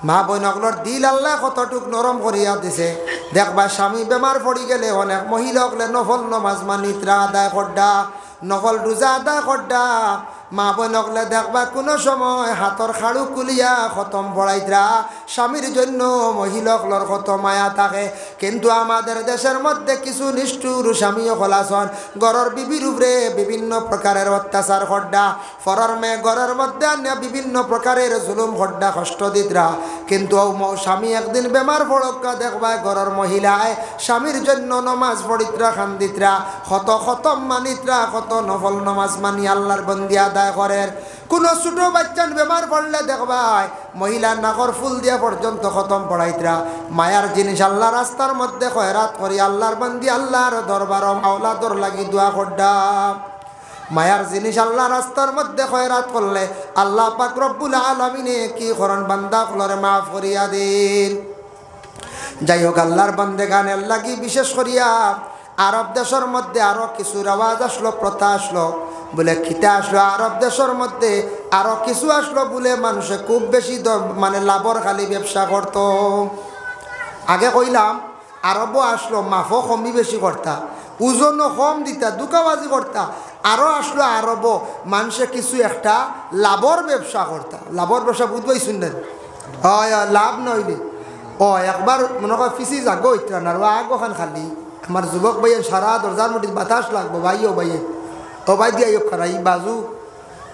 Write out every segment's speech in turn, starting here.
মা বোনগুলোর দিল আল্লাহ কতটুক নরম করিয়া দিছে। দেখবা স্বামী বেমার পড়ি গেলে অনেক মহিলাগুলো নফল নমাজ মানিত্রা আদায় করডা, নফল রোজা আদায় করডা। মা বোনকলে দেখবা কোনো সময় হাতর খাড়ু কুলিয়া খতম পড়াইতরা। স্বামীর জন্য মহিলাগুলোর কত মায়া থাকে। কিন্তু আমাদের দেশের মধ্যে কিছু নিষ্ঠুর স্বামীও খোলাসন গড়ের বিবির উপরে বিভিন্ন প্রকারের অত্যাচার খড্ডা, ফরর মেয়ে ঘরের মধ্যে আনিয়া বিভিন্ন প্রকারের জুলুম খড্ডা কষ্ট দিতরা। কিন্তু স্বামী একদিন বেমার পড়কা দেখবা ঘরের মহিলায় স্বামীর জন্য নমাজ পড়িতরা, খান্দিতরা, কত খতম মানিতরা, কত নফল নমাজ মানি আল্লাহর বন্দি আদায় করেন। কোনো ছোটো বাচ্চান বেমার পড়লে দেখবাই মহিলা নাকর ফুল দিয়া পর্যন্ত খতম পড়াইতরা। মায়ার জিনিস আল্লাহ রাস্তার মধ্যে খয়রাত করি আল্লাহর বন্দি আল্লাহর দরবার আওলাদর লাগি দোয়া করডা। মায়ার জিনিস আল্লাহ রাস্তার মধ্যে খয়রাত করলে আল্লাহ পাক রব্বুল আলামিনে কি করেন, বান্দা গুলোরে মাফ করিয়া দিন। যাই হোক, আল্লাহর বান্দেগানের লাগি বিশেষ করিয়া আরব দেশের মধ্যে আরও কিছু রেওয়াজ আসলো, প্রথা আসলো, বলে খিতা আসলো। আরব দেশের মধ্যে আরও কিছু আসলো বলে মানুষে খুব বেশি মানে লাভর খালি ব্যবসা করত। আগে কইলাম আরবও আসলো, মাফও কমই বেশি করতা, ওজনও কম দিতা, দুকাবাজি করতা। আরও আসলো আরবও মানুষে কিছু একটা লাভর ব্যবসা করতা। লাভর ব্যবসা বুঝবাই শুনলেন? হয় লাভ নইলে একবার মনে কর ফিসি যাগো ইত্রা না আগোখান খালি আমার যুবক ভাইয়ের সারা দরজার মধ্যে বাতাস লাগবো, ভাইও ভাইয়ে ও ভাই দিয়ে খারাই বাজু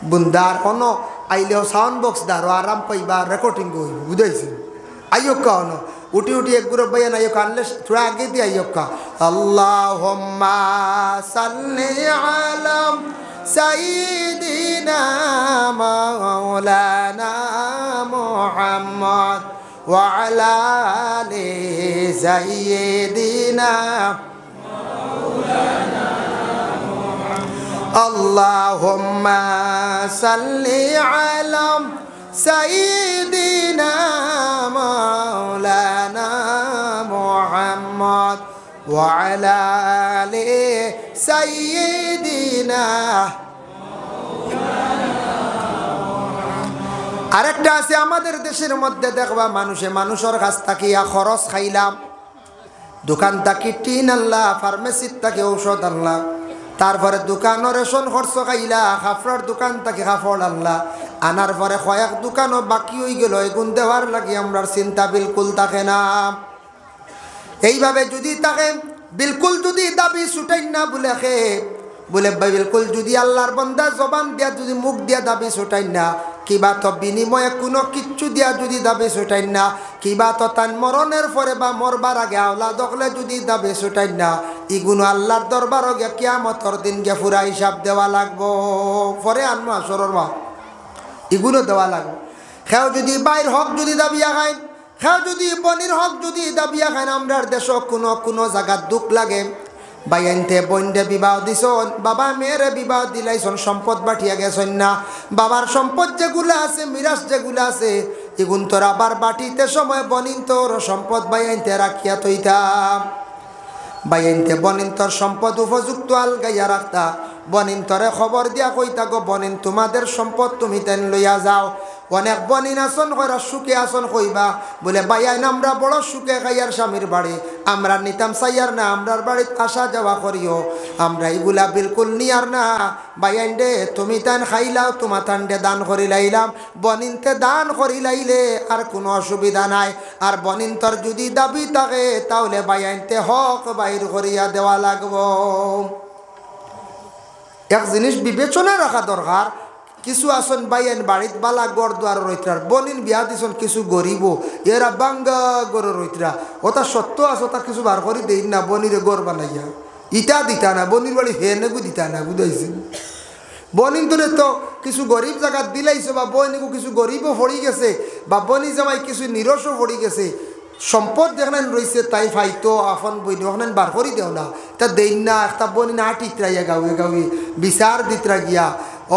বুন্দার কোনো আইলেও সাউন্ড বক্স দারো আরাম পাইবা, রেকর্ডিং হইব, বুঝাইছে? আইয়ক কান উঠি উঠি এক গ্রুপ ভাইয়া নাই আনলে থোড়া আগে দিয়ে আইয়ক আল্লাহুম্মা সাল্লি আলা সাইয়্যিদিনা মাওলানা মুহাম্মদ ওয়া আলা আলি সাইয়্যিদিনা মাওলানা মুহাম্মদ। আল্লাহুম্মা সাল্লি আলা সাইয়্যিদিনা মাওলানা মুহাম্মদ ওয়া আলা আলি সাইয়্যিদিনা। আরেকটা আছে আমাদের দেশের মধ্যে দেখবা মানুষের কাছ থাকিয়া খরচ খাইলাম, দোকান থাকি টিন আনলা, ফার্মেসির থাকি ঔষধ আনলা, তারপরে দোকানের রেশন খরচ খাইলা, কাপড়ের দোকান থাকি কাপড় আনলা, আনার পরে কয়েক দোকানও বাকি হয়ে গেল, এগুন দেওয়ার লাগে আমরা চিন্তা বিলকুল থাকে না। এইভাবে যদি থাকে বিলকুল যদি দাবি ছুটাই না বলে বিলকুল যদি আল্লাহর বান্দা জবান দিয়া যদি মুখ দিয়া দাবি ছুটাই না, কিবা তো বিনিময়ে কোনো কিচ্ছু দিয়া যদি দাবি ছুটাই না, কিবা তো তার মরণের পরে বা মরবার আগে আওলা দখলে যদি দাবি ছুটাই না, ইগুনো আল্লাহর দরবার গিয়া কিয়ামতর দিন গিয়া পুরা হিসাব দেওয়া লাগবো। পরে আনবো আসরের মা ইগুলো দেওয়া লাগবে। খেও যদি বাইর হক যদি দাবিয়া খায়, খেও যদি বনির হক যদি দাবিয়া খায়, আমরার দেশ কোনো জায়গার দুঃখ লাগে। বাইনতে বইনরে বিবাহ দিছন, বাবা মেয়েরে বিবাহ দিলাইছন, সম্পদ বাটিয়া গেছন না, বাবার সম্পদ যেগুলো আছে, মিরাজ যেগুলো আছে, এগুন তোর আবার বাটিতে সময় বনিন তোর সম্পদ বাইনতে রাখিয়া তৈতাম। বাইনতে বনিন তোর সম্পদ উপযুক্ত আলগাইয়া রাখতা, বনিন তরে খবর দিয়া কইতা গো বনিন তোমাদের সম্পদ তুমি তেন লইয়া যাও। অনেক বনিন আসন কইরা সুখে আসন কইবা বলে বাইয়াইন আমরা বড় সুখে খাইয়ার স্বামীর বাড়ি, আমরা নিতাম সাইয়ার না, আমরার বাড়িত আসা যাওয়া করিও, আমরা এগুলা বিলকুল নিয়ার না। বাইয়াইন দে তুমি তান খাইলাও, তোমা তান দে দান করি লাইলাম, বনিনতে দান করি লাইলে আর কোনো অসুবিধা নাই। আর বনিন তোর যদি দাবি থাকে তাহলে বাইয়াইনতে হক বাইর করিয়া দেওয়া লাগবো। এক জিনিস বিবেচনা রাখা দরকার, কিছু আসন বাইন বাড়িত বালা গড় দুয়ার রইতরার, বনিন বিয়া দিছন কিছু গরিব এরা বাঙ্গা গড় রইতরা, ওটা সত্য আছে, ওটা কিছু বার করি দেই না, বনিরে গড় বানাইয়া ইটা দিতা না, বনির বাড়ি হেনেগু দিতা না, বুঝাইছেন? বনিন তোরে তো কিছু গরিব জায়গা দিলাইছে, বা বনিকু কিছু গরিবও পড়ি গেছে, বা বনি জামাই কিছু নিরসও পড়ি গেছে, সম্পদ যেখানে রয়েছে তাই ফাইতো আফন বই ওখানে বার করি দেও না, তা দেই না। একটা বনি না টিত্রাইয়া গাঁয়ে গাঁয়ে বিচার দিতরা গিয়া,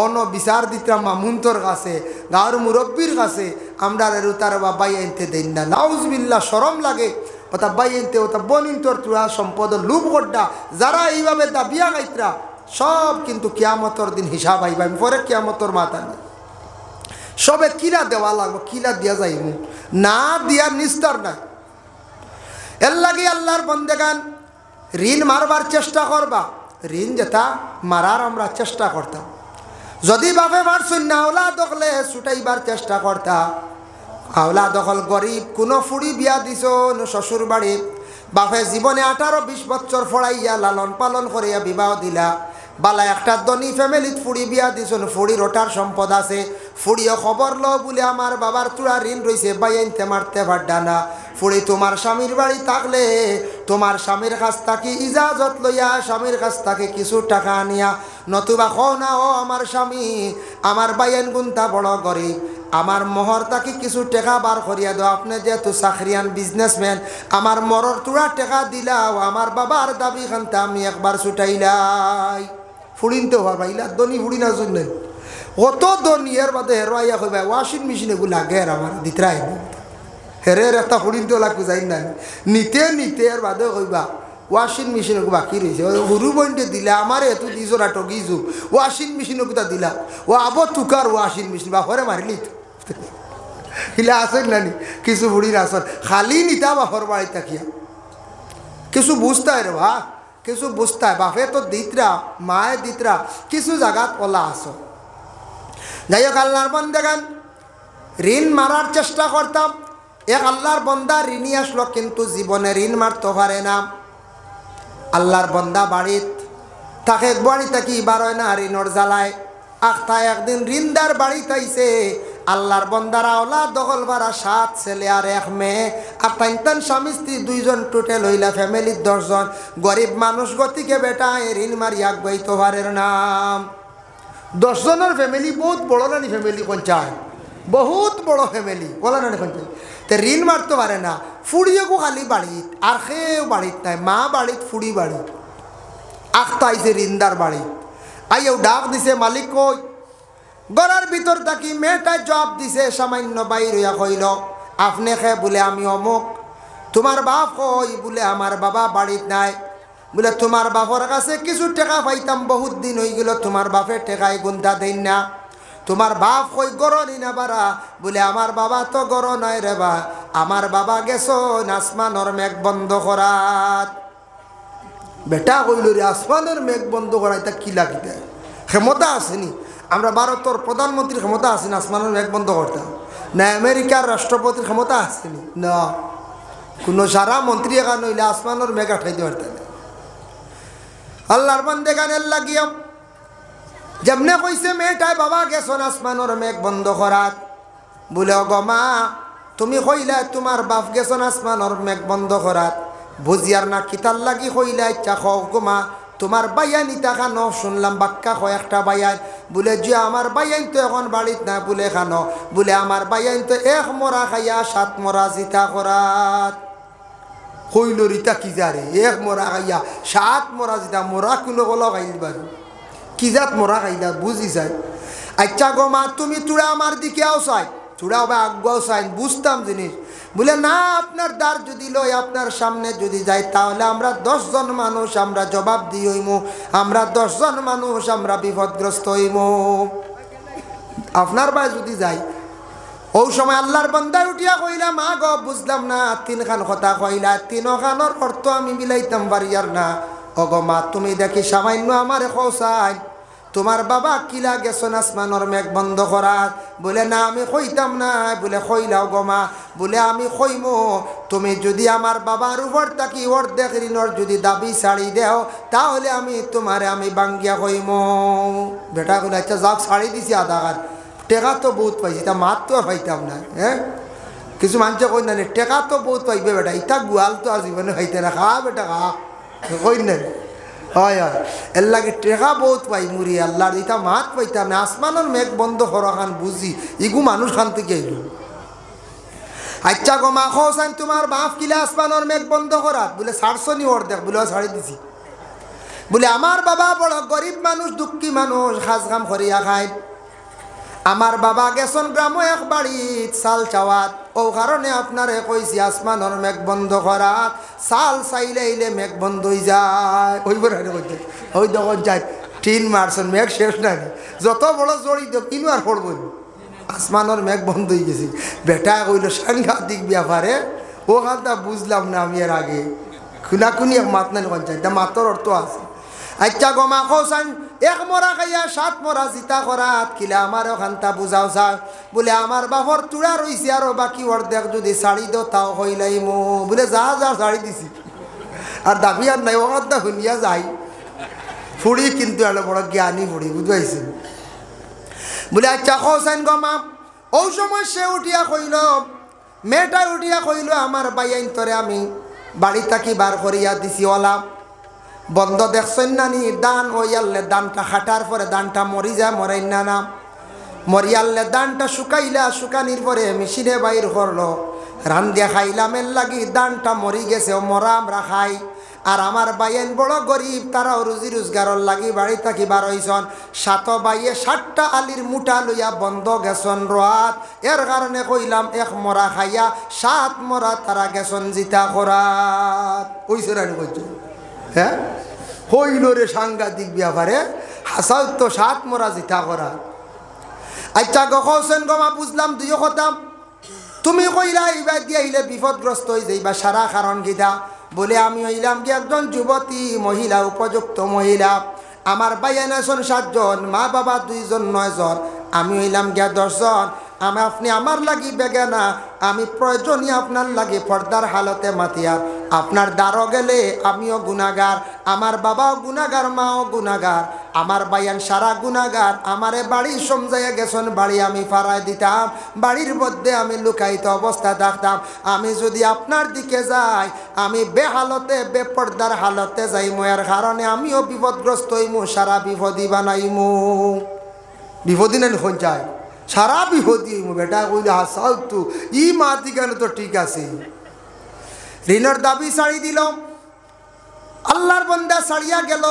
অন বিচার দিতরা মামুন্তর কাছে, গাঁর মুরব্বীর কাছে, আমরা এর তার বাবাই আনতে দেই না। নাউজুবিল্লাহ, শরম লাগে। ওটা বাই আনতে ওটা বনিন তোর তুরা সম্পদ লুপ গড্ডা, যারা এইভাবে দাবিয়া গাইতরা সব কিন্তু কিয়ামতর দিন হিসাব আইবা, পরে কিয়ামতর মাথা নেই। সবে কিলা দেওয়া লাগবো, কিলা দিয়া যাইব না দিয়া নিস্তার নাই। এর লাগে আল্লাহর বন্দেগান ঋণ মারবার চেষ্টা করবা, ঋণ যেটা মারার আমরা চেষ্টা করতাম। যদি বাপে মারছুন না আওলা দখলে ছুটাইবার চেষ্টা করতাম। আওলা দখল গরিব কোনো ফুড়ি বিয়া দিছ শ্বশুর বাড়ি, বাপে জীবনে 18-20 বছর ফড়াইয়া লালন পালন করিয়া বিবাহ দিলা। বালা একটা ধনী ফ্যামিলিত ফুড়ি বিয়া দিছুন, ফুড়ির ওটার সম্পদ আছে, ফুড়িও খবর লো বলে আমার বাবার চূড়া ঋণ রয়েছে, বাইনতে মারতে পারডা না। ফুড়ি তোমার স্বামীর বাড়ি থাকলে তোমার স্বামীর কাছ থেকে ইজাজত লইয়া স্বামীর কাছ থেকে কিছু টাকা আনিয়া, নতুবা কও না ও আমার স্বামী আমার বাইন গুন্তা বড় গরিব, আমার মোহর তাকে কিছু টাকা বার করিয়া দাও, আপনি যেহেতু চাকরিয়ান বিজনেসম্যান আমার মরর তুড়া টাকা দিলাও, আমার বাবার দাবি খানটা আমি একবার ছুটাইলাই। ফুড়িনতে হওয়ার ভাইলা দনি ফুড়ি না শুনলেন কত দনি এর বাদে হেরাইয়া কইবা ওয়াশিং মেশিন এগুলো লাগে আমার দিতরাই হেরের একটা ফুড়িনতে লাগবে যাই না নিতে নিতে এর বাদে কইবা ওয়াশিং মেশিন বাকি রয়েছে সরু বইনটে দিলে আমার এত দিছো না টকিছো ওয়াশিং মেশিন কোথা দিলা ও আবো তুকার ওয়াশিং মেশিন বা হরে মারিলি হিলা আসেন নানি কিছু ফুড়ির আসন খালি নিতা বাপর বাড়ি তাকিয়া কিছু বুঝতায় রে ভা কিছু বুঝতায় বাপে তো দিতরা মায়ে দিতরা কিছু জায়গাত ওলা আসো। যাই হোক আল্লাহর বন্দেগান ঋণ মারার চেষ্টা করতাম। এক আল্লাহর বন্দা ঋণী আসলো কিন্তু জীবনে ঋণ মারতে পারে না। আল্লাহর বন্দা বাড়িত তাকে বাড়ি থাকি বারোয় না ঋণর জ্বালায় আখতা একদিন ঋণদার বাড়িতে আইছে। আল্লাহর বন্দারা ওলা দখল ভাড়া 7 ছেলে আর 1 মেয়ে আর তাইন স্বামী স্ত্রী 2 জন টোটাল হইলা ফ্যামিলির 10 জন। গরিব মানুষ গতিকে বেটা ঋণ মারি আগাইতে পারের নাম 10 জনের ফ্যামিলি বহুত বড় নানি ফ্যামিলি পঞ্চায়েত বহুত বড় ফ্যামিলি বলা নানি পঞ্চায়েত তো ঋণ মারতে পারে না। ফুড়িয়েও খালি বাড়িত আর সেও বাড়িত নাই মা বাড়িত ফুড়ি বাড়িত আখতা আইছে ঋণদার বাড়িত আইও ডাক দিছে মালিক কই গড়ার ভিতর থাকি মেয়েটাই জবাব দিছে সামান্য বাইর হইয়া কইল আপনি খে বলে আমি অমুক তোমার বাপ কই বলে আমার বাবা বাড়িত নাই বলে তোমার বাপর কাছে কিছু টাকা পাইতাম বহুত দিন হয়ে গেল তোমার বাপের টাকায় গুন্তা দেন না তোমার বাপ কই গড় নি না বারা বলে আমার বাবা তো গড় নাই রে বা আমার বাবা গেছো আসমানের মেঘ বন্ধ করাত বেটা কইল রে আসমানের মেঘ বন্ধ করাই তা কি লাগিতে ক্ষমতা আসেনি আমরা ভারতের প্রধানমন্ত্রীর ক্ষমতা আসেনি আসমানের মেঘ বন্ধ করতাম না আমেরিকার রাষ্ট্রপতির ক্ষমতা আসেনি না কোনো সারা মন্ত্রী এখান হইলে আসমানের মেঘ আঠাইতে পারতেন আল্লাহর বান্দে গানের লাগিয়া যেমনে কইছে মেয়েটায় বাবা গেছন আসমানের মেঘ বন্ধ করাত বলে গমা তুমি কইলা তোমার বাপ গেছন আসমানের মেঘ বন্ধ করাত বুঝিয়ার না কিতার লাগি কইলা ইচ্ছা খাও গমা তোমার বাইয়ান ইটা খানো শুনলাম বাক্কা হয় একটা বাইয়ান বলে যে আমার বাইয়ান তো এখন বাড়িত না বলে খানো বলে আমার বাইয়ান তো 1 মরা খাইয়া 7 মরা জিতা করাত কইল রিতা কি যারে 1 মরা খাইয়া 7 মরা জিতা মরা কোনো গলো খাইল বারু কি জাত মরা খাইলা বুঝি যায় আচ্ছা গো মা তুমি তুড়া আমার দিকে আও চাই তুড়া বা আগুয়াও চাই বুঝতাম জিনিস বলে না আপনার দ্বার যদি লই আপনার সামনে যদি যাই তাহলে আমরা 10 জন মানুষ আমরা জবাব দিই হইমু আমরা 10 জন মানুষ আমরা বিপদগ্রস্ত হইমু আপনার ভাই যদি যাই ওই সময় আল্লাহর বান্দায় উঠিয়া কইলা মা গো বুঝলাম না 3 খান কথা কইলা 3 খানোর অর্থ আমি মিলাইতাম পারিয়ার না ওগো মা তুমি দেখি সামান্য আমারে কওসাই তোমার বাবা কিলা গেছন আসমানের মেঘ বন্ধ করাত বলে না আমি কইতাম না বলে কইলাও গো মা বলে আমি কইমো তুমি যদি আমার বাবার উপর তাকি অর্ধেক ঋণর যদি দাবি ছাড়ি দেও তাহলে আমি তোমারে আমি বাঙ্গিয়া কইমো বেটা কইলা আচ্ছা যাক ছাড়ি দিছি আধা কার টেকা তো বহুত পাইছি তা মাত তো আর পাইতাম না হ্যাঁ কিছু মানুষে কই না টেকা তো বহুত পাইবে বেটা ইটা গুয়াল তো আর জীবনে খাইতে না খা বেটা খা কই না হয় হয় এর লাগে টেকা বহুত পাই মুড়ি আল্লাহর ইটা মাত পাইতাম না আসমানের মেঘ বন্ধ করা খান বুঝি ইগু মানুষ খান থেকে আইল আচ্ছা গো মা খোসান তোমার বাপ কিলা আসমানের মেঘ বন্ধ করাত বলে ছাড়ছনি ওর দেখ বলে ছাড়ি দিছি বলে আমার বাবা বড় গরিব মানুষ দুঃখী মানুষ খাস কাম করিয়া খায় আমার বাবা গেছন গ্রামে এক বাড়িত চাল চাওয়াত ও কারণে আপনারে কইছি আসমানের মেঘ বন্ধ করাত চাল চাইলে আইলে মেঘ বন্ধ হয়ে যায় ওই বড় কইতে ওই তখন যায় 3 মারছেন মেঘ শেষ নাই যত বড় জড়ি দেব কিনু আর পড়ব আসমানের মেঘ বন্ধ হয়ে গেছে। বেটা কইল সাংঘাতিক ব্যাপারে, ওখানটা বুঝলাম না আমি এর আগে। খুনাখুনি এক মাত নাই কঞ্চাই, তা মাতর অর্থ আছে। আচ্ছা গমা খোসান এক মরা খাইয়া 7 মরা জিতা করাত কিলা আমার ওখানটা বুঝাও চা। বলে আমার বাপর চূড়া রইছে আরো বাকি অর্ধেক যদি শাড়ি দো তাও হইলাইমু। বলে যা যা শাড়ি দিছি, আর দাবি আর নাই। ওখানটা শুনিয়া যাই ফুড়ি, কিন্তু এত বড় জ্ঞানী ফুড়ি, বুঝবাইছেন। বলে আচ্ছা খোসাইন গমা। ও সময় সে উঠিয়া কইল, মেয়েটাই উঠিয়া কইল আমার বাইয়াইন তরে আমি বাড়ি থাকি বার করিয়া দিছি ওলা বন্ধ দেখছেন নানি দান ওইয়াল্লে দানটা খাটার পরে দানটা মরি যায় মরাই না মরিয়াল্লে দানটা শুকাইলা শুকানির পরে মেশিনে বাইর করলো রান্দিয়া খাইলাম এর লাগি দানটা মরি গেছে ও মরা আমরা খাই। আর আমার বাইয়েন বড় গরিব, তারাও রুজি রোজগারের লাগি বাড়ি থাকি বার হইছন। 7 বাইয়ে 7টা আলির মুঠা লইয়া বন্ধ গেছন রাত। এর কারণে কইলাম 1 মরা খাইয়া 7 মরা তারা গেছন জিতা করাত। ওইছে রানি কইছ, হ্যাঁ হইল রে সাংঘাতিক ব্যাপারে। হাসাও তো 7 মরা জিতা করা। আচ্ছা গেন গমা বুঝলাম দুইও কথা। তুমি কইলা এইবার দিয়ে আইলে বিপদগ্রস্ত হয়ে যাইবা, সারা কারণ গীতা। বলে আমি হইলাম কি একজন যুবতী মহিলা, উপযুক্ত মহিলা। আমার বাইয়ান আছেন 7 জন, মা বাবা 2 জন 9 জন, আমি হইলাম গিয়া 10 জন। আপনি আমার লাগি বেগানা, আমি প্রয়োজনীয় আপনার লাগে পর্দার হালতে মাতিয়ার। আপনার দ্বারও গেলে আমিও গুনাগার, আমার বাবাও গুনাগার, মাও গুনাগার, আমার বাইয়ান সারা গুনাগার। আমারে বাড়ি সমঝাইয়া গেছেন, বাড়ি আমি ফারাই দিতাম, বাড়ির মধ্যে আমি লুকায়িত অবস্থা থাকতাম। আমি যদি আপনার দিকে যাই, আমি বেহালতে বেপর্দার হালতে যাইমু, এর কারণে আমিও বিপদগ্রস্ত হইমু, সারা বিপদী বানাইমু। বিপদী না নিখন চাই, সারা বিপদী হইমু। বেটা কইলে হাসাও তো ই মাতি কেন, তো ঠিক আছে। ঋণের দাবি ছাড়ি দিল, আল্লাহর বন্দা ছাড়িয়া গেল।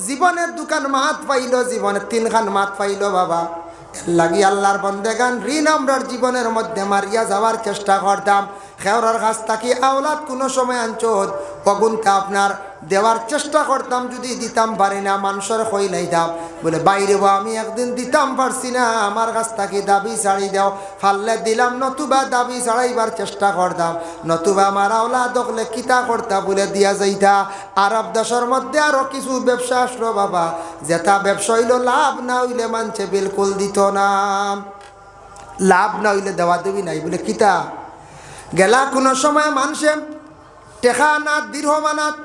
জীবনের দোকান মাত পাইল, জীবনের 3 খান মাত পাইল বাবা। লাগি আল্লাহর বন্দেগান ঋণ আমরার জীবনের মধ্যে মারিয়া যাওয়ার চেষ্টা করতাম। খেওরার কাছ থাকি আওলাদ কোনো সময় আঞ্চল অগুনটা আপনার দেওয়ার চেষ্টা করতাম, যদি দিতাম পারি না মানুষের কই লাইতাম। বলে বাইরে আমি একদিন দিতাম পারছি না, আমার কাছ থাকি দাবি ছাড়ি দাও। ফাললে দিলাম, নতুবা দাবি ছাড়াইবার চেষ্টা করতাম, নতুবা আমার আওলাদ দেখলে কিতা করতা বলে দিয়া যাইতা। আরব দেশের মধ্যে আরও কিছু ব্যবসা আসলো বাবা, যেটা ব্যবসা হইল লাভ না হইলে মানছে বিলকুল দিত না, লাভ না হইলে দেওয়া দেবি নাই। বলে কিতা গেলা কোনো সময় মানুষে টেকা আনাত দীর্ঘম আনাত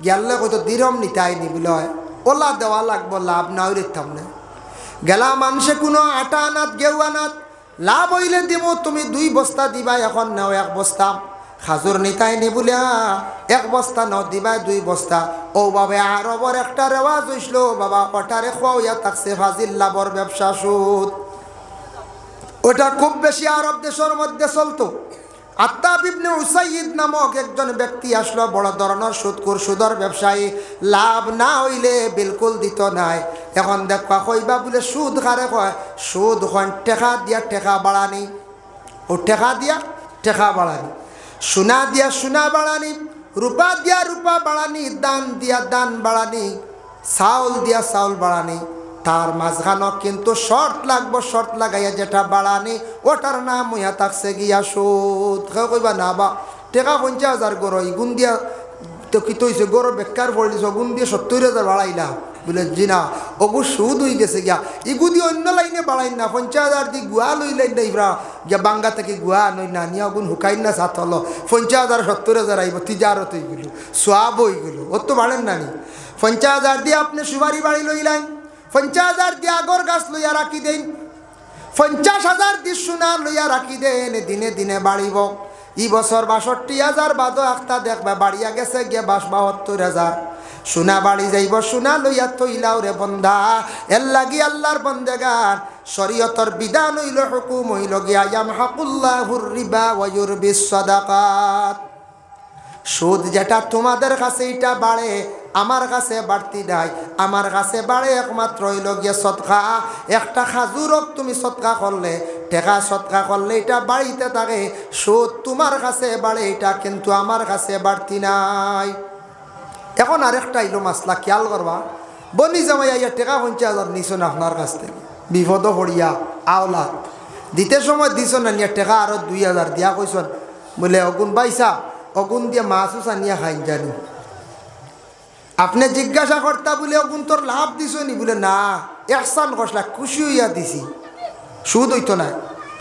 গেলে কত দীর্ঘম নিতাইনি বলে ওলা দেওয়া লাগবো, লাভ না হইলে থাম না। গেলা মানুষে কোনো আটা আনাত গেউ আনাত লাভ হইলে দিব, তুমি 2 বস্তা দিবা, এখন নাও 1 বস্তা। খাজুর নিতাইনি বলে 1 বস্তা নাও দিবা 2 বস্তা। ও বাবা আরবর একটা রেওয়াজ হইছিল বাবা, ওটারে খোয়া থাকছে ফাজিল লাভর ব্যবসা সুদ। ওটা খুব বেশি আরব দেশের মধ্যে চলতো। আত্তাব ইবনে উসাইদ নামক একজন ব্যক্তি আসলো, বড় ধরনের সুদখোর, সুদর ব্যবসায়ী। লাভ না হইলে বিলকুল দিত নাই। এখন দেখবা কইবা বলে সুদ কারে কয়, সুদ হয় টেকা দিয়া টেকা বাড়ানি, ও টেকা দিয়া টেকা বাড়ানি, সোনা দিয়া সোনা বাড়ানি, রূপা দিয়া রূপা বাড়ানি, দান দিয়া দান বাড়ানি, চাউল দিয়া চাউল বাড়ানি। তার মাঝখানো কিন্তু শর্ত লাগবো, শর্ত লাগাইয়া যেটা বাড়ানি ওটার নাম হইয়া থাকছে গিয়া সুদ। কইবা না বা টেকা 50,000 গড় ইগুন দিয়া তো কি তৈছে গড় বেকার পড়ে দিছ, গুণ দিয়ে 70,000 বাড়াইলা। বলে জি না, ওগু সুদ হয়ে গেছে গিয়া, ইগু দিয়ে অন্য লাইনে বাড়াই না। 50,000 দিয়ে গুয়া লইলেন না, ইবরা গিয়া বাঙ্গা থেকে গুয়া নই না নিয়া গুণ হুকাই না সাতল 50,000 70,000 আইব, তিজারত হয়ে গেল, সোয়াব হয়ে গেল। ওর তো বাড়েন না নি। 50,000 দিয়ে আপনি সুপারি বাড়ি লইলেন, 50,000 দিয়ে আগর গাছ লইয়া রাখি দেন, 50,000 দিয়ে সোনা লইয়া রাখি দেন, দিনে দিনে বাড়িব। ই বছর 62,000 বাদো একটা দেখবা বাড়িয়া গেছে গিয়া 72,000। সোনা বাড়ি যাইব, সোনা লইয়া তৈলাও রে বন্ধা। এর লাগি আল্লাহর বন্দেগান শরীয়তর বিধান হইল, হুকুম হইল গিয়া ইয়ামহাকুল্লাহুর রিবা ওয়া ইউরবিস সাদাকাত। সুদ যেটা তোমাদের কাছে এটা বাড়ে, আমার কাছে বাড়তি নাই। আমার কাছে বাড়ে একমাত্র হইল গিয়া সদকা। একটা খাজুরক তুমি সদকা করলে, টেকা সদকা করলে এটা বাড়িতে থাকে। সুদ তোমার কাছে বাড়ে, এটা কিন্তু আমার কাছে বাড়তি নাই। এখন আরেকটা হইল মাসলা, খেয়াল করবা। বনি জামাইয়া টেকা 50,000 নিছো না আপনার কাছ থেকে, বিপদ পড়িয়া আওলাদ দিতে সময় দিছ না নিয়ে টেকা আরো 2000 দিয়া কইছন বলে অগুন পাইছা অগুন দিয়ে মাছও আনিয়া খাইন জানি আপনি জিজ্ঞাসা করতা বলে অগুন তোর লাভ দিছ নি বলে না এহসান কষলা খুশি হইয়া দিছি সুদ হইতো না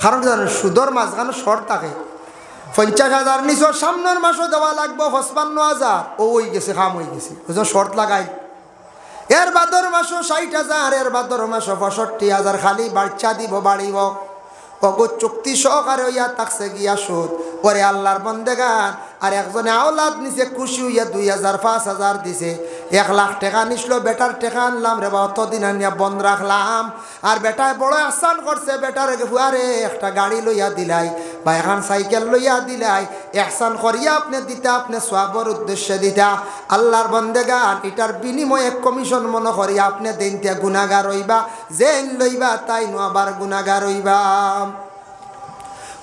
কারণ জানেন সুদর মাঝখানে শর্ট থাকে 50,000 নিছ সামনের মাসও দেওয়া লাগবো 55,000 ও হয়ে গেছে কাম হয়ে গেছে বুঝছো শর্ট লাগাই এর বাদর মাসও 60,000 এর বাদর মাসও 65,000 খালি বাচ্চা দিব বাড়িব অগো চুক্তি সহকারে হইয়া থাকছে গিয়া সুদ পরে আল্লাহর বন্দেগান আর একজনে আওলাদ নিছে খুশি হইয়া 2,000 5,000 দিছে 1 লাখ টাকা নিছিল বেটার টাকা আনলাম রে বা অতদিন আনিয়া বন্ধ রাখলাম আর বেটায় বড় আসান করছে বেটার ফুয়ারে একটা গাড়ি লইয়া দিলাই বা এখন সাইকেল লইয়া দিলাই এহসান করিয়া আপনি দিতা আপনি সওয়াবের উদ্দেশ্যে দিতা আল্লাহর বন্দেগান এটার বিনিময়ে কমিশন মনে করিয়া আপনি দেনতে গুনাহগার হইবা জেন লইবা তাই নো আবার গুনাহগার হইবা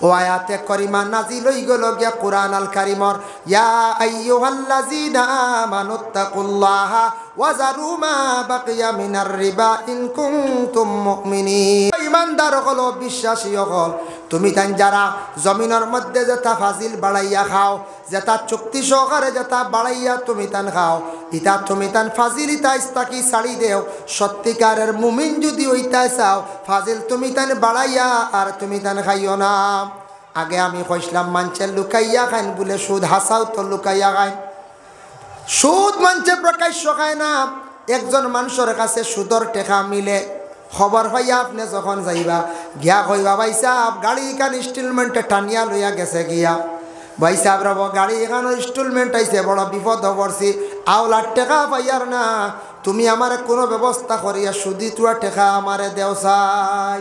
ও আয়াতে করিমা নাজিল হই গেল গিয়া কুরআন আল কারীমর ইয়া আইয়ুহাল্লাযীনা আমানুত্তাকুল্লাহা ওয়া যারু মা বাকিয়া মিনার রিবা ইন কুনতুম মুমিনিন ঈমানদার হলো বিশ্বাসী হল তুমি তাই যারা জমিনের মধ্যে যেটা ফাজিল বাড়াইয়া খাও যেটা চুক্তি সহকারে যেটা বাড়াইয়া তুমি তান খাও ইটা তুমি তান ফাজিল ইতা ইস্তাকি ছাড়ি দেও সত্যিকারের মুমিন যদি ওইটা চাও ফাজিল তুমি তান বাড়াইয়া আর তুমি তান খাইও না আগে আমি কইছিলাম মানছে লুকাইয়া খাইন বলে সুদ হাসাও তো লুকাইয়া খাইন সুদ মানছে প্রকাশ্য খায় না একজন মানুষের কাছে সুদর টেকা মিলে খবর পাইয়া আপনি যখন যাইবা গিয়া কইবা ভাই সাহেব গাড়ি এখান ইনস্টলমেন্টে টানিয়া লইয়া গেছে গিয়া ভাই সাহেব রব গাড়ি এখানে ইনস্টলমেন্ট আইছে বড় বিপদ পড়ছি আওলার টেকা পাইয়ার না তুমি আমার কোনো ব্যবস্থা করিয়া সুদি তুয়া টেকা আমারে দেও চাই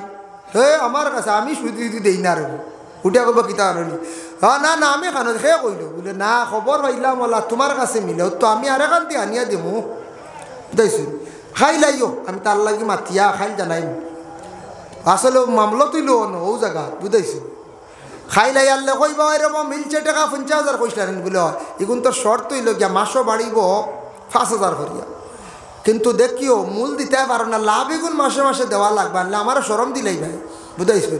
হে আমার কাছে আমি সুদি দেই না রে উঠে কব কিতা আনি না না আমি খানো সে কইল বলে না খবর পাইলাম ওলা তোমার কাছে মিলে তো আমি আর এখান দিয়ে আনিয়া দিমু দেইছি খাই লাইও আমি তার লাগি মাতিয়া খাইল জানাই আসলে মামলা তুইল ও জায়গা বুঝাইছি খাই লাই আনলে কইবা এরম মিলছে টাকা 50,000 কইসলেন বলে এগুন তোর শর্ট তুইল গিয়া মাসও বাড়িব 5,000 করিয়া কিন্তু দেখিও মূল দিতে পারো না লাভ এগুন মাসে মাসে দেওয়া লাগবে আনলে আমারও সরম দিলাই ভাই বুঝাইছি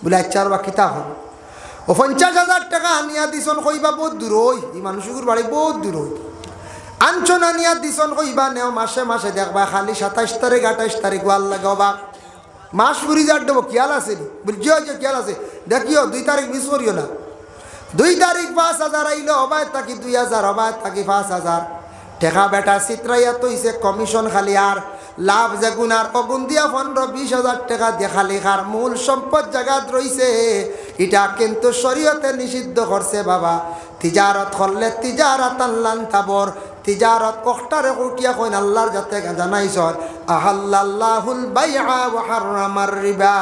বলে আচ্ছা বা কিতা হল ও 50,000 টাকা আনিয়া দিছন কইবা বহুত দূর হই এই মানুষগুর বাড়ি বহুত দূর হই আনছন আনিয়া দিছন কইবা নেও মাসে মাসে দেখবা খালি 27 তারিখ 28 তারিখ ওয়াল লাগাবা মাস পুরি যার দেবো খেয়াল আছে নি বুঝিও যে খেয়াল আছে দেখিও 2 তারিখ মিস করিও না 2 তারিখ 5,000 আইলো হবায় তাকি 2,000 হবায় তাকি 5,000 টেকা বেটা চিত্রাইয়া তৈছে কমিশন খালি আর লাভ যে গুনার অগুন দিয়া 15-20,000 টাকা দিয়ে খালি খার মূল সম্পদ জায়গাত রইছে এটা কিন্তু শরীয়তে নিষিদ্ধ করছে বাবা তিজারত করলে তিজারাত আল্লাহ তাবর তিজারত কখটারে উঠিয়া কইন আল্লাহর যাতে জানাইছ আহাল্লাল্লাহুল বাইআ ওয়া হারামার রিবা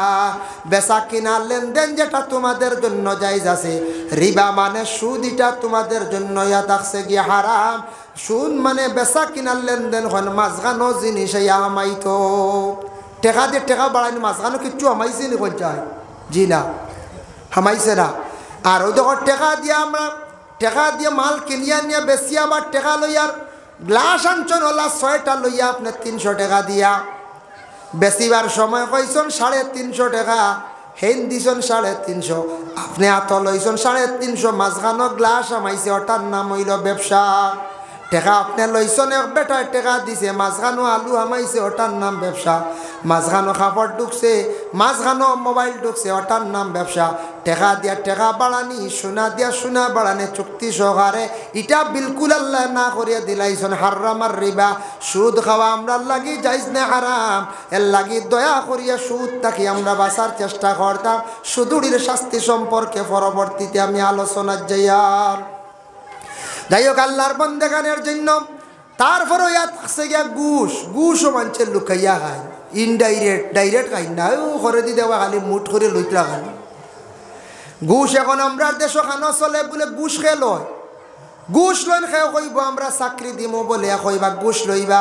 বেচা কিনা লেনদেন যেটা তোমাদের জন্য জায়েজ আছে রিবা মানে সুদ এটা তোমাদের জন্য ইয়া থাকছে গিয়া হারাম সুদ মানে বেচা কিনা লেনদেন হন মাঝখানো জিনিস আমাইতো টেকা দিয়ে টেকা বাড়াইনি মাঝখানো কিচ্ছু আমাইছে নি কোন চাই জি না হামাইছে না আর ওই দেখো টেকা দিয়ে আমরা টেকা দিয়ে মাল কিনিয়া নিয়ে বেশি আবার টেকা লইয়ার গ্লাস আনছন ওলা 6টা লইয়া আপনার 300 টাকা দিয়া বেশিবার সময় কইছন 350 টাকা হেন দিছন 350 আপনি আত লইছন 350 মাঝখানো গ্লাস আমাইছে ওটার নাম হইল ব্যবসা টেকা আপনি লইছন এক বেটার টেকা দিছে মাঝখানো আলু আমাইছে ওটার নাম ব্যবসা মাঝখানো কাপড় ঢুকছে মাঝখানো মোবাইল ঢুকছে ওটার নাম ব্যবসা টেকা দিয়া টেকা বাড়ানি সোনা দিয়া সোনা বাড়ানি চুক্তি সহকারে এটা বিলকুল আল্লাহ না করিয়া দিলাইছন হারামার রিবা সুদ খাওয়া আমরা লাগি যাইজ না হারাম এর লাগি দয়া করিয়া সুদ থাকি আমরা বাঁচার চেষ্টা করতাম সুদূরের শাস্তি সম্পর্কে পরবর্তীতে আমি আলোচনার যাইয়ার যাই হোক আল্লাহর বন্দেগানের জন্য তারপরে থাকছে গিয়া ঘুষও মানুষের লুকাইয়া খায় ইনডাইরেক্ট ডাইরেক্ট খাই না ও করে দি দেওয়া খালি মুঠ করে লইতরা খান ঘুষ এখন আমরা দেশ খানো চলে বলে ঘুষ খেয়ে লয় ঘুষ লইন খেয়ে কইব আমরা চাকরি দিব বলে কইবা ঘুষ লইবা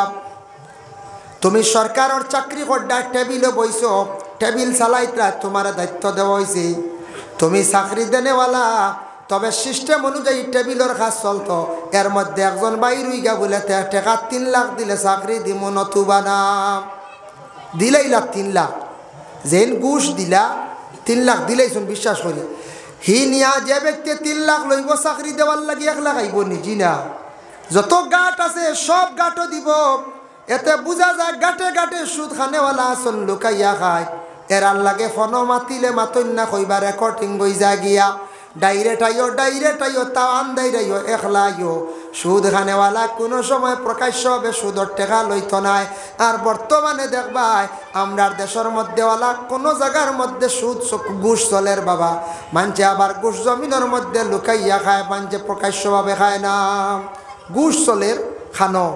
তুমি সরকারের চাকরি করডা টেবিলে বইছ টেবিল চালাইতরা তোমার দায়িত্ব দেওয়া হয়েছে তুমি চাকরি দেনেওয়ালা তবে সিস্টেম অনুযায়ী টেবিলের কাজ চলতো এর মধ্যে একজন বাইর হইগা বলে টাকা 3 লাখ দিলে চাকরি দিব নতুবা না দিলেই লাখ 3 লাখ যেন ঘুষ দিলা 3 লাখ দিলেইছুন বিশ্বাস করি হি নিয়া যে ব্যক্তি 3 লাখ লইব চাকরি দেওয়ার লাগি 1 লাখ আইব নিজি না যত গাট আছে সব গাটও দিব এতে বুঝা যায় গাটে গাটে সুদ খানেওয়ালা আসন লুকাইয়া খায় এরার লাগে ফোন মাতিলে মাতন না কইবা রেকর্ডিং হই যা গিয়া ডাইরেক্ট আইও তাও আন্দাইরাইও একলাইও সুদ খানেওয়ালা কোনো সময় প্রকাশ্যভাবে সুদর টাকা লইত নাই আর বর্তমানে দেখবাই আমরার দেশের মধ্যেওয়ালা কোনো জায়গার মধ্যে সুদ ঘুষ চলের বাবা মানছে আবার ঘুষ জমিনের মধ্যে লুকাইয়া খায় মানছে প্রকাশ্যভাবে খায় না ঘুষ চলের খানো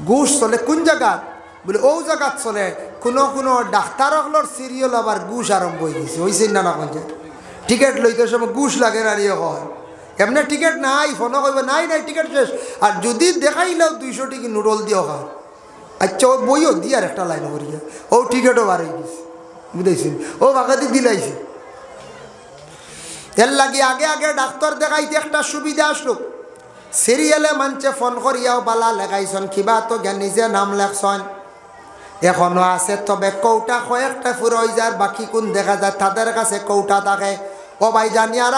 ঘুষ চলে কোন জায়গাত বলে ও জায়গাত চলে কোনো ডাক্তারগুলোর সিরিয়াল আবার ঘুষ আরম্ভ হয়ে গেছে হয়েছে না কোন টিকিট লইতে সময় ঘুষ লাগে না রে হয় এমনি টিকিট নাই ফোনও কইব নাই টিকিট শেষ আর যদি দেখাইলেও 200 টিকি নুডল দিও খায় আচ্ছা ও বইও দি আর একটা লাইন করিয়া ও টিকিটও বার হয়ে গেছে বুঝেছেন ও বাগাতি দিলাইছে এর লাগে আগে আগে ডাক্তার দেখাইতে একটা সুবিধা আসলো সিরিয়ালে মানছে ফোন করিয়াও বালা লেখাইছন কিবা তো জ্ঞান নিজে নাম লেখছন এখনো আছে তবে কৌটা কয়েকটা ফুরই যার বাকি কোন দেখা যায় তাদের কাছে কৌটা থাকে ও ভাই জানি আর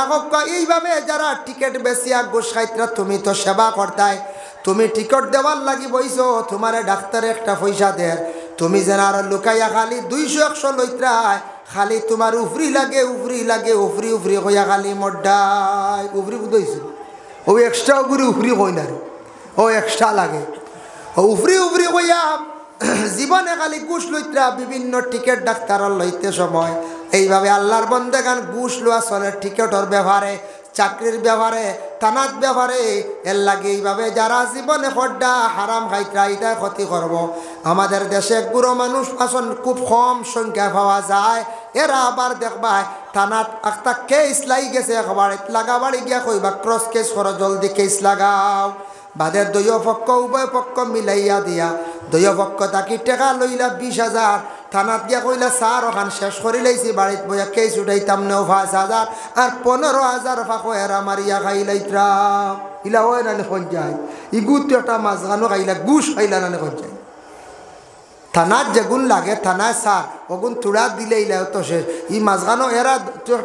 এইভাবে যারা টিকিট বেশিয়া ঘুষ খাইতরা তুমি তো সেবা করতাই তুমি টিকিট দেওয়ার লাগি বইছো তোমারে ডাক্তারে একটা পয়সা দেয় তুমি যেন আর লুকাইয়া খালি 200-100 লইত্রায় খালি তোমার উফরি লাগে উফরি হইয়া খালি মড্ডাই উফরি বুঝাইছো ও এক্সট্রা উফরি হই না রে ও এক্সট্রা লাগে ও উফরি হইয়া জীবনে খালি ঘুষ লইত্রা বিভিন্ন টিকিট ডাক্তার লইতে সময় এইভাবে আল্লাহর বন্দেগান ঘুষ লওয়া চলে টিকিটর ব্যবহারে চাকরির ব্যবহারে থানাত ব্যবহারে এর লাগে এইভাবে যারা জীবনে খড্ডা হারাম খাইত্রা এটা ক্ষতি করব আমাদের দেশে বুড়ো মানুষ আসন খুব কম সংখ্যা পাওয়া যায় এরা আবার দেখবাই থানাত একটা কেস লাই গেছে একবার লাগাবাড়ি গিয়া কইবা ক্রস কেস করো জলদি কেস লাগাও বাদের দুয়ো পক্ষ উভয় পক্ষ মিলাইয়া দিয়া দুয়ো পক্ষ তাকি টেকা লইলা 20,000 থানাত গিয়া কইলা 4 ওখান শেষ করি লাইছি বাড়িত বইয়া কেস উঠাইতাম নেও 5,000 আর 15,000 ফাঁকো এরা মারিয়া খাইলাইত্রা ইলা হয় না খন যায় ইগুত একটা মাঝখানো খাইলা ঘুষ খাইলা না খন যায় থানাত যেগুন লাগে থানায় 4 ওগুন তুড়া দিলে ইলা তো শেষ ই মাঝখানো এরা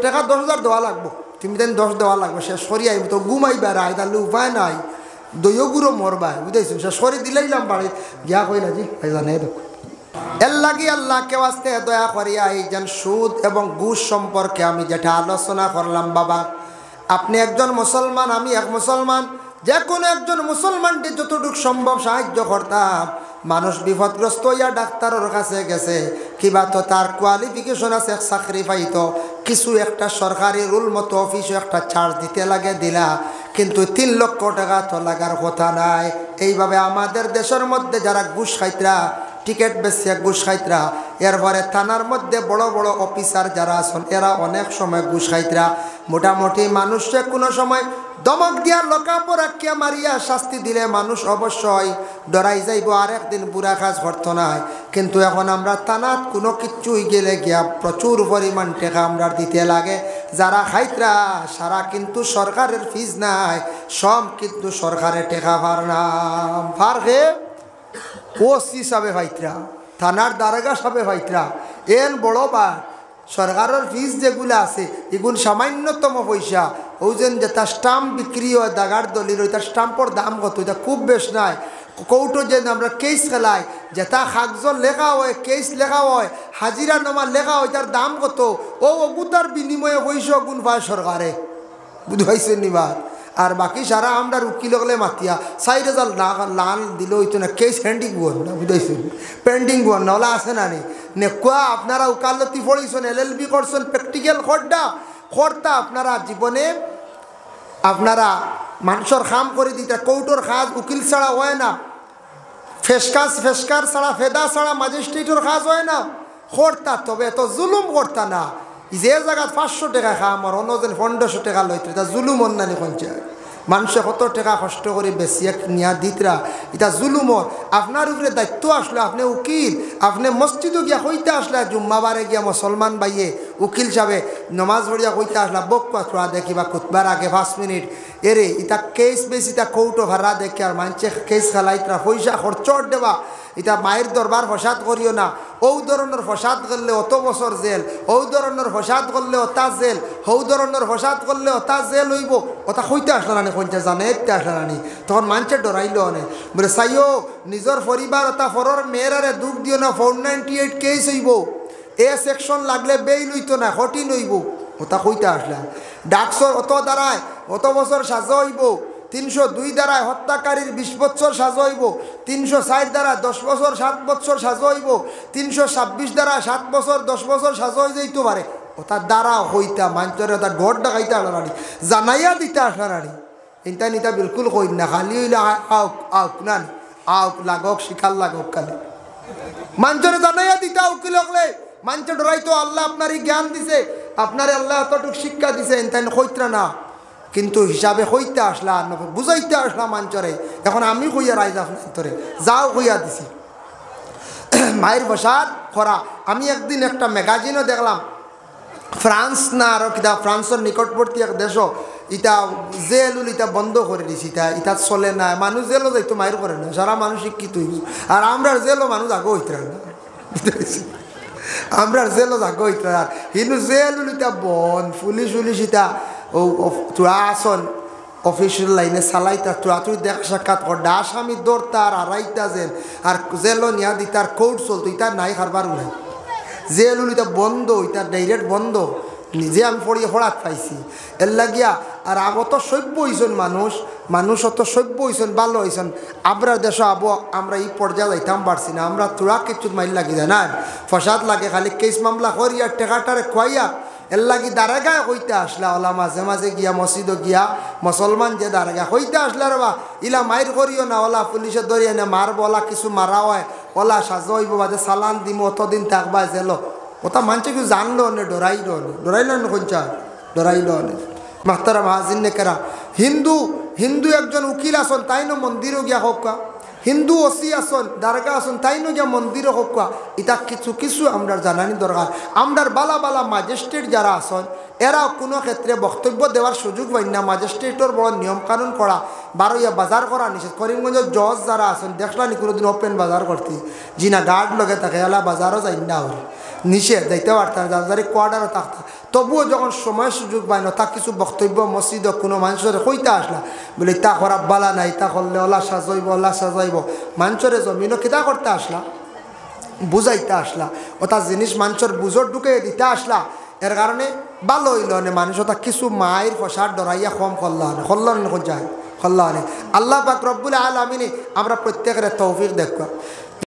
টাকা 10,000 দেওয়া লাগবো তুমি দেন 10 দেওয়া লাগবে শেষ করি আইব তো ঘুমাইবা রায় তাহলে উপায় নাই দইও গুঁড়ো মরবা বুঝাইছো শেষ করে দিলাইলাম বাড়িত গিয়া কইলা জি জানাই দেখো এর লাগি আল্লাহকে ওয়াস্তে দয়া করিয়া এই যেন সুদ এবং ঘুষ সম্পর্কে আমি যেটা আলোচনা করলাম বাবা আপনি একজন মুসলমান আমি এক মুসলমান যে কোনো একজন মুসলমানকে যতটুকু সম্ভব সাহায্য করতাম মানুষ বিপদগ্রস্ত হইয়া ডাক্তারের কাছে গেছে কিবা তো তার কোয়ালিফিকেশন আছে চাকরি পাইতো কিছু একটা সরকারি রুল মতো অফিসে একটা চার্জ দিতে লাগে দিলা কিন্তু 3 লক্ষ টাকা তো লাগার কথা নাই এইভাবে আমাদের দেশের মধ্যে যারা ঘুষ খাইতরা টিকিট বেশি ঘুষ খাইতরা এরপরে থানার মধ্যে বড় বড় অফিসার যারা আছেন এরা অনেক সময় ঘুষ খাইতরা মোটামুটি মানুষকে কোনো সময় দমক দিয়া লোকাপো রাখিয়া মারিয়া শাস্তি দিলে মানুষ অবশ্যই ডরাই যাইব আর একদিন বুড়া কাজ করতো নাই কিন্তু এখন আমরা থানাত কোনো কিচ্ছুই গেলে গিয়া প্রচুর পরিমাণ টাকা আমরা দিতে লাগে যারা খাইতরা সারা কিন্তু সরকারের ফিজ নাই সব কিন্তু সরকারের টাকা ভার নাম ভার হে ওসি হিসাবে ভাইতরা থানার দারোগা সাবে ভাইতরা এন বড় বা সরকারের ফিজ যেগুলো আছে এগুলো সামান্যতম পয়সা ওই যেটা স্টাম্প বিক্রি হয় দাগার দলির ওইটা স্টাম্পর দাম কত এটা খুব বেশ নাই কৌটো যে আমরা কেস খেলাই যেটা কাগজ লেখা হয় কেস লেখা হয় হাজিরা নামা লেখা হয় তার দাম কত ও অগুতার বিনিময়ে পয়সা গুণ পায় সরকারে বুঝাইছে নিবার আর বাকি সারা আমরা উকিল হলে মাতিয়া 4,000 লাল দিলে হইতো না কেস হ্যান্ডিং গুণ না বুঝাইছেন পেন্ডিং গুণ না ওলা আছে না নে কোয়া আপনারা উকালতি পড়িছেন LLB করছেন প্র্যাকটিক্যাল খরতা আপনারা জীবনে আপনারা মানুষের কাম করে দিতে কৌটোর কাজ উকিল ছাড়া হয় না ফেসকার ছাড়া ফেদা ছাড়া ম্যাজিস্ট্রেটের কাজ হয় না খরতা তবে এত জুলুম করতা না যে জায়গা 500 টাকা খাম আর অন্যজন 1500 টাকা লইতে এটা জুলুম অন্যান্য পঞ্চায়েত মানুষে কত টাকা কষ্ট করে বেশি নিয়া দিতরা এটা জুলুম আপনার উপরে দায়িত্ব আসলে আপনি উকিল আপনি মসজিদও গিয়া হইতে আসলে জুম্মাবারে গিয়া মুসলমান ভাইয়ে উকিল সাহেবে নমাজ পড়িয়া হইতে আসলা বক্কা থোড়া দেখিবা খুতবার আগে 5 মিনিট এরে এটা কেস বেশি তা কৌটো ভাড়া দেখে আর মানুষে কেস খেলাইতরা পয়সা খরচর দেবা এটা মায়ের দরবার ফসাদ করিও না ও ধরনের ফসাদ করলে অত বছর জেল, ও ধরনের ফসাদ করলে ওটা জেল, হৌ ধরনের ফসাদ করলে ওটা জেল হইব, ওটা হইতে আসলো না কোনটা জানে এতে আসলো না। তখন মানুষে ডরাইল অনেক, বলে চাইও নিজের পরিবার ওটা ফরর মেয়েরারে দুঃখ দিও না, 498 কেস হইব, এ সেকশন লাগলে বেইল হইতো না, কঠিন হইব, ওটা হইতে আসলা। ডাকসর অত দ্বারায় অত বছর সাজা হইব, 302 দ্বারায় হত্যাকারীর 20 বছর সাজা হইব, 360 দ্বারা 10 বছর 7 বছর সাজা হইব, 326 দ্বারা 7 বছর 10 বছর সাজা হয়ে যাইতে পারে। ওটার দ্বারা হইতা মাঞ্চরে ওটা ডর ডাকাইতে আসলানি, জানাইয়া দিতে আসলানি, ইনতা নিতা বিলকুল কই না, খালি হইলে আউক আউক না আউক লাগক শিকার লাগক খালি মাঞ্চরে জানাইয়া দিতে উকিল হকলে মাঞ্চে ডরাইতো। আল্লাহ আপনারই জ্ঞান দিছে, আপনারে আল্লাহ এতটুকু শিক্ষা দিছে, তাই কইত্রা না, কিন্তু হিসাবে হইতে আসলা বুঝাইতে আসলা মাঞ্চরে। এখন আমি কইয়া রাইজ আপনার তোরে যাও কইয়া দিছি মায়ের বসাদ করা। আমি একদিন একটা ম্যাগাজিনও দেখলাম, ফ্রান্স না আরও কিতা ফ্রান্সের নিকটবর্তী এক দেশ, ইটা জেলুল ইটা বন্ধ করে দিছি, ইটা চলে না, মানুষ জেলও যাইতো মায়ের করে না, সারা মানুষ শিক্ষিত হইব। আর আমরা জেলও মানুষ আগে হইতে না, আমরা জেলও আগে হইতে আর কিন্তু জেলুল ইটা বন্ধ, পুলিশ উলিশ ইটা ও তোরা আসন অফিসিয়াল লাইনে চালাইতা, তোরা তুই দেখা সাক্ষাৎ করডা আসামি দৌড়তা আর আড়াইটা জেল, আর জেলও নিয়া দিতার কোর্ট চলতো, ইটা নাই খারবারও নাই, জেলুল ইটা বন্ধ, ইটা ডাইরেক্ট বন্ধ। নিজে আমি পড়িয়ে পড়াত পাইছি এর লাগিয়া। আর অত সভ্য হয়েছেন মানুষ, মানুষ অত সভ্য হয়েছেন, ভালো হয়েছেন। আমরা দেশ আবো আমরা এই পর্যায়ে যাইতাম পারছি না, আমরা তোরা কিছু মাইল লাগি যায় না, ফসাদ লাগে, খালি কেস মামলা করিয়া টেকাটারে খুয়াইয়া এর লাগি দাঁড়াগায় হইতে আসলা। ওলা মাঝে মাঝে গিয়া মসজিদও গিয়া মুসলমান যে দাঁড়াগা হইতে আসলা রে বা ইলা মায়ের করিও না, ওলা পুলিশে ধরিয়ে না মারব, ওলা কিছু মারা হয়, ওলা সাজা হইব, বাদে চালান দিম, অতদিন থাকবা জেল, ওটা মানছে কেউ জানলো নে, ডরাইলো নে, ডরাইলো না কোনটা ডরাইলো নে। মাহতারা মাহাজিন কেরা হিন্দু হিন্দু একজন উকিল আসন, তাই ন মন্দিরও গিয়া হোক, হিন্দু ওসি আসন দারগা আসন, তাই ন গিয়া মন্দিরও হোক, এটা কিছু কিছু আমরা জানানি দরকার। আমরার বালা বালা ম্যাজিস্ট্রেট যারা আসন, এরা কোনো ক্ষেত্রে বক্তব্য দেওয়ার সুযোগ পাই না, ম্যাজিস্ট্রেটর বড় নিয়মকানুন করা, বারোইয়া বাজার করা নিষেধ। করিমগঞ্জের জজ যারা আসন দেখলানি কোনোদিন ওপেন বাজার করতে, যিনা গার্ড লগে থাকে এলা বাজারও যাই না হলে নিষেধ, যাইতে পারতাম, যাদের কোয়ার্টারও থাকতা। তবুও যখন সময় সুযোগ পাই না, তা কিছু বক্তব্য মসজিদ কোনো মানুষের কইতে আসলা, বলে তা খারাপ বালা নাই, তা করলে ওলা সাজাইব, ওলা সাজাইব, মানুষের জমিনও কিতা করতে আসলা, বুঝাইতে আসলা, ওটা জিনিস মানুষের বুঝর ঢুকে দিতে আসলা। এর কারণে ভালো হইল না, মানুষ ওটা কিছু মায়ের ফসার ডরাইয়া কম করল যায়, আল্লাহ পাক রব্বুল আলামিন আমরা প্রত্যেকের তৌফিক দেখব।